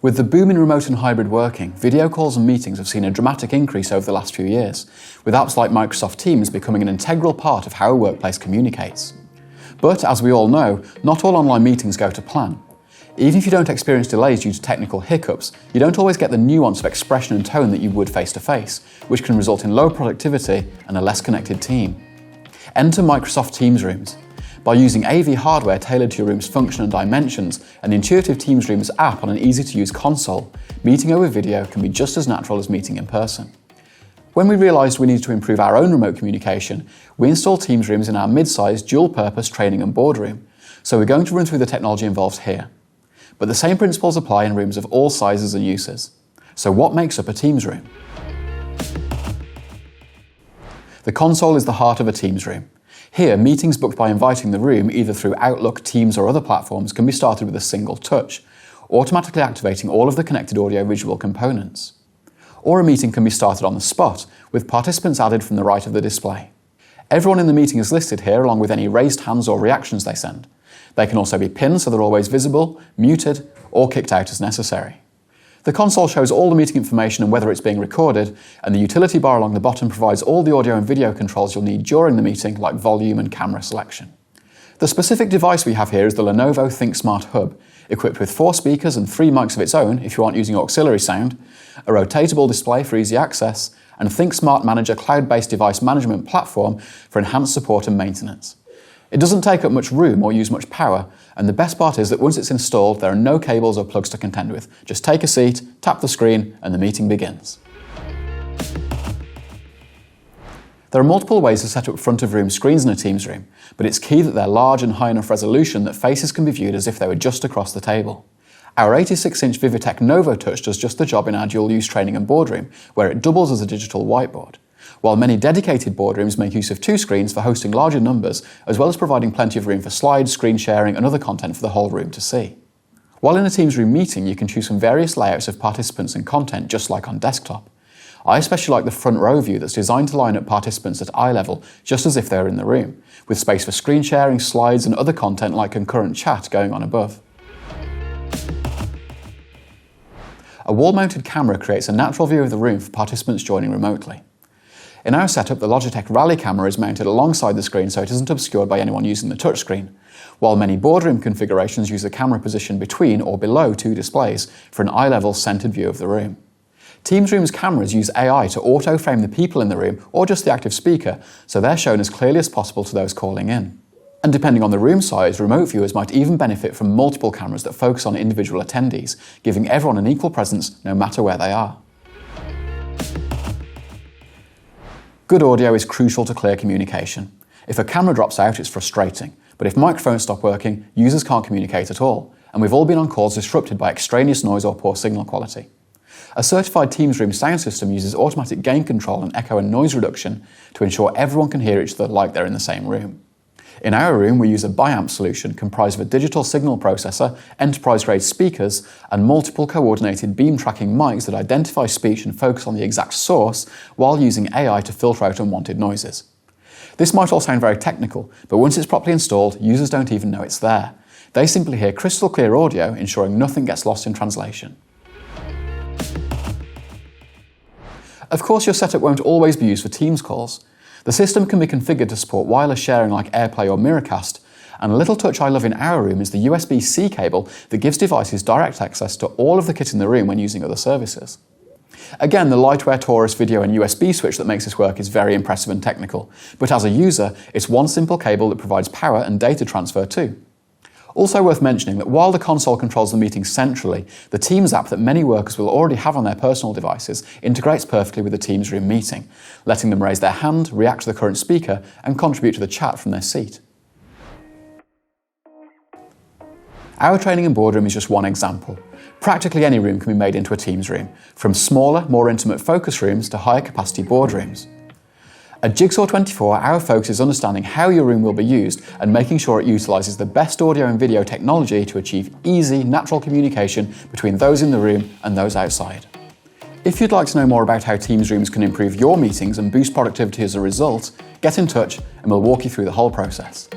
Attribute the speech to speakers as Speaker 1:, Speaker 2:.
Speaker 1: With the boom in remote and hybrid working, video calls and meetings have seen a dramatic increase over the last few years, with apps like Microsoft Teams becoming an integral part of how a workplace communicates. But, as we all know, not all online meetings go to plan. Even if you don't experience delays due to technical hiccups, you don't always get the nuance of expression and tone that you would face-to-face, which can result in low productivity and a less connected team. Enter Microsoft Teams Rooms. By using AV hardware tailored to your room's function and dimensions, and the intuitive Teams Rooms app on an easy-to-use console, meeting over video can be just as natural as meeting in person. When we realised we needed to improve our own remote communication, we installed Teams Rooms in our mid-sized dual-purpose training and boardroom, so we're going to run through the technology involved here. But the same principles apply in rooms of all sizes and uses. So what makes up a Teams room? The console is the heart of a Teams room. Here, meetings booked by inviting the room, either through Outlook, Teams or other platforms, can be started with a single touch, automatically activating all of the connected audio-visual components. Or a meeting can be started on the spot, with participants added from the right of the display. Everyone in the meeting is listed here, along with any raised hands or reactions they send. They can also be pinned so they're always visible, muted, or kicked out as necessary. The console shows all the meeting information and whether it's being recorded, and the utility bar along the bottom provides all the audio and video controls you'll need during the meeting, like volume and camera selection. The specific device we have here is the Lenovo ThinkSmart Hub, equipped with 4 speakers and 3 mics of its own if you aren't using auxiliary sound, a rotatable display for easy access, and ThinkSmart Manager cloud-based device management platform for enhanced support and maintenance. It doesn't take up much room or use much power, and the best part is that once it's installed, there are no cables or plugs to contend with. Just take a seat, tap the screen, and the meeting begins. There are multiple ways to set up front-of-room screens in a Teams room, but it's key that they're large and high enough resolution that faces can be viewed as if they were just across the table. Our 86-inch Vivitech Novo Touch does just the job in our dual-use training and boardroom, where it doubles as a digital whiteboard, while many dedicated boardrooms make use of 2 screens for hosting larger numbers, as well as providing plenty of room for slides, screen sharing, and other content for the whole room to see. While in a Teams room meeting, you can choose from various layouts of participants and content, just like on desktop. I especially like the front row view that's designed to line up participants at eye level, just as if they were in the room, with space for screen sharing, slides, and other content like concurrent chat going on above. A wall-mounted camera creates a natural view of the room for participants joining remotely. In our setup, the Logitech Rally camera is mounted alongside the screen so it isn't obscured by anyone using the touchscreen, while many boardroom configurations use the camera positioned between or below 2 displays for an eye-level centered view of the room. Teams Room's cameras use AI to auto-frame the people in the room or just the active speaker, so they're shown as clearly as possible to those calling in. And depending on the room size, remote viewers might even benefit from multiple cameras that focus on individual attendees, giving everyone an equal presence no matter where they are. Good audio is crucial to clear communication. If a camera drops out, it's frustrating, but if microphones stop working, users can't communicate at all, and we've all been on calls disrupted by extraneous noise or poor signal quality. A certified Teams Room sound system uses automatic gain control and echo and noise reduction to ensure everyone can hear each other like they're in the same room. In our room, we use a biamp solution comprised of a digital signal processor, enterprise-grade speakers, and multiple coordinated beam tracking mics that identify speech and focus on the exact source while using AI to filter out unwanted noises. This might all sound very technical, but once it's properly installed, users don't even know it's there. They simply hear crystal clear audio, ensuring nothing gets lost in translation. Of course, your setup won't always be used for Teams calls. The system can be configured to support wireless sharing like AirPlay or Miracast, and a little touch I love in our room is the USB-C cable that gives devices direct access to all of the kit in the room when using other services. Again, the Lightware Taurus video and USB switch that makes this work is very impressive and technical, but as a user, it's one simple cable that provides power and data transfer too. Also worth mentioning that while the console controls the meeting centrally, the Teams app that many workers will already have on their personal devices integrates perfectly with the Teams room meeting, letting them raise their hand, react to the current speaker, and contribute to the chat from their seat. Our training and boardroom is just one example. Practically any room can be made into a Teams room, from smaller, more intimate focus rooms to higher capacity boardrooms. At Jigsaw 24, our focus is understanding how your room will be used and making sure it utilises the best audio and video technology to achieve easy, natural communication between those in the room and those outside. If you'd like to know more about how Teams rooms can improve your meetings and boost productivity as a result, get in touch and we'll walk you through the whole process.